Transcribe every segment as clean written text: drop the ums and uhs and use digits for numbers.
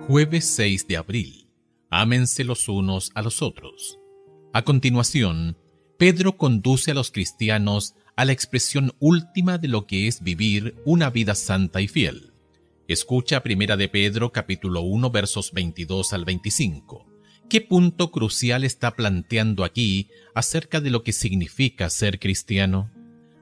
Jueves 6 de abril. Ámense los unos a los otros. A continuación, Pedro conduce a los cristianos a la expresión última de lo que es vivir una vida santa y fiel. Escucha 1 de Pedro capítulo 1 versos 22 al 25. ¿Qué punto crucial está planteando aquí acerca de lo que significa ser cristiano?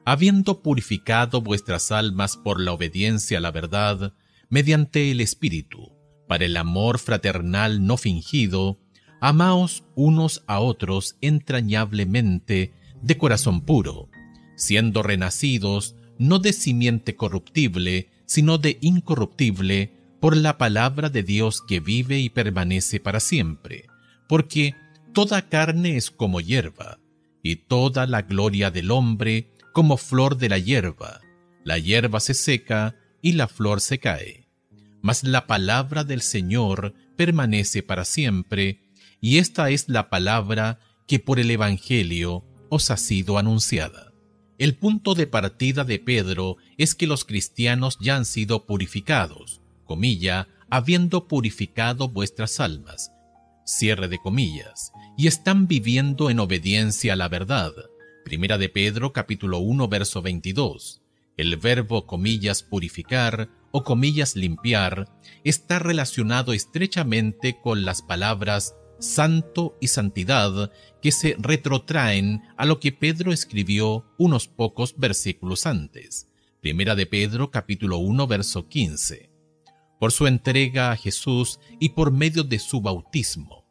Habiendo purificado vuestras almas por la obediencia a la verdad, mediante el Espíritu, para el amor fraternal no fingido, amaos unos a otros entrañablemente de corazón puro, siendo renacidos no de simiente corruptible, sino de incorruptible, por la palabra de Dios que vive y permanece para siempre, porque toda carne es como hierba, y toda la gloria del hombre como flor de la hierba se seca y la flor se cae. Mas la palabra del Señor permanece para siempre, y esta es la palabra que por el Evangelio os ha sido anunciada. El punto de partida de Pedro es que los cristianos ya han sido purificados, comilla, habiendo purificado vuestras almas, cierre de comillas, y están viviendo en obediencia a la verdad. 1 de Pedro capítulo 1 verso 22. El verbo comillas purificar o comillas limpiar está relacionado estrechamente con las palabras santo y santidad que se retrotraen a lo que Pedro escribió unos pocos versículos antes. 1 de Pedro capítulo 1 verso 15. Por su entrega a Jesús y por medio de su bautismo.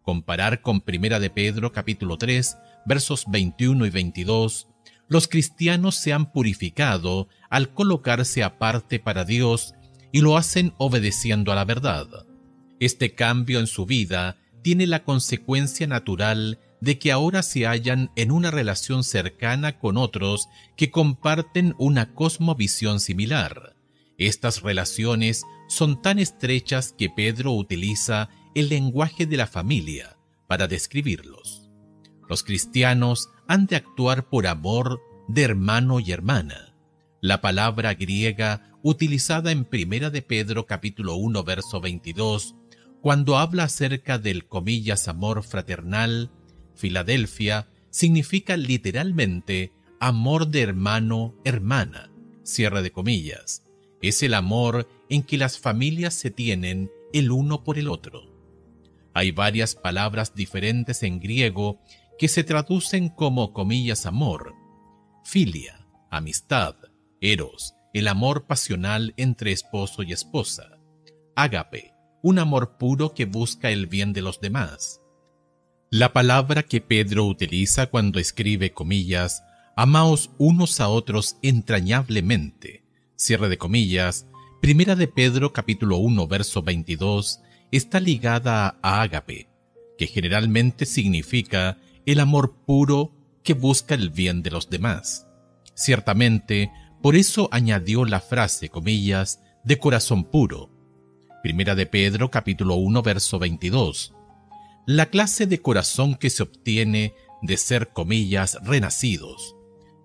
Comparar con 1 de Pedro capítulo 3 versos 21 y 22, los cristianos se han purificado al colocarse aparte para Dios y lo hacen obedeciendo a la verdad. Este cambio en su vida tiene la consecuencia natural de que ahora se hallan en una relación cercana con otros que comparten una cosmovisión similar. Estas relaciones son tan estrechas que Pedro utiliza el lenguaje de la familia para describirlos. Los cristianos han de actuar por amor de hermano y hermana. La palabra griega utilizada en 1 de Pedro capítulo 1 verso 22, cuando habla acerca del comillas amor fraternal, Filadelfia, significa literalmente amor de hermano, hermana, cierre de comillas. Es el amor en que las familias se tienen el uno por el otro. Hay varias palabras diferentes en griego que se traducen como comillas amor, filia, amistad, eros, el amor pasional entre esposo y esposa, ágape, un amor puro que busca el bien de los demás. La palabra que Pedro utiliza cuando escribe comillas, amaos unos a otros entrañablemente, cierre de comillas, 1 de Pedro capítulo 1 verso 22, está ligada a ágape, que generalmente significa el amor puro que busca el bien de los demás. Ciertamente, por eso añadió la frase, comillas, de corazón puro. 1 de Pedro capítulo 1 verso 22. La clase de corazón que se obtiene de ser, comillas, renacidos.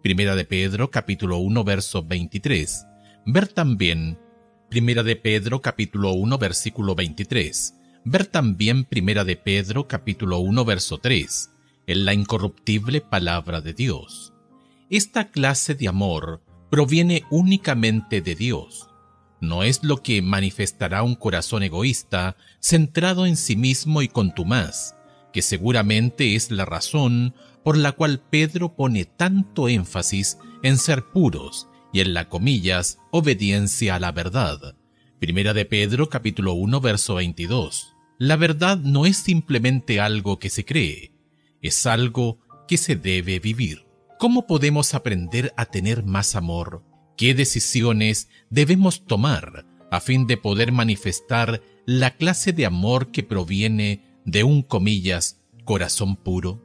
1 de Pedro capítulo 1 verso 23. Ver también 1 de Pedro capítulo 1 versículo 23. Ver también 1 de Pedro capítulo 1 verso 3. En la incorruptible palabra de Dios. Esta clase de amor proviene únicamente de Dios. No es lo que manifestará un corazón egoísta, centrado en sí mismo y contumaz, que seguramente es la razón por la cual Pedro pone tanto énfasis en ser puros y en la comillas obediencia a la verdad. 1 de Pedro capítulo 1 verso 22. La verdad no es simplemente algo que se cree, es algo que se debe vivir. ¿Cómo podemos aprender a tener más amor? ¿Qué decisiones debemos tomar a fin de poder manifestar la clase de amor que proviene de un, comillas, corazón puro?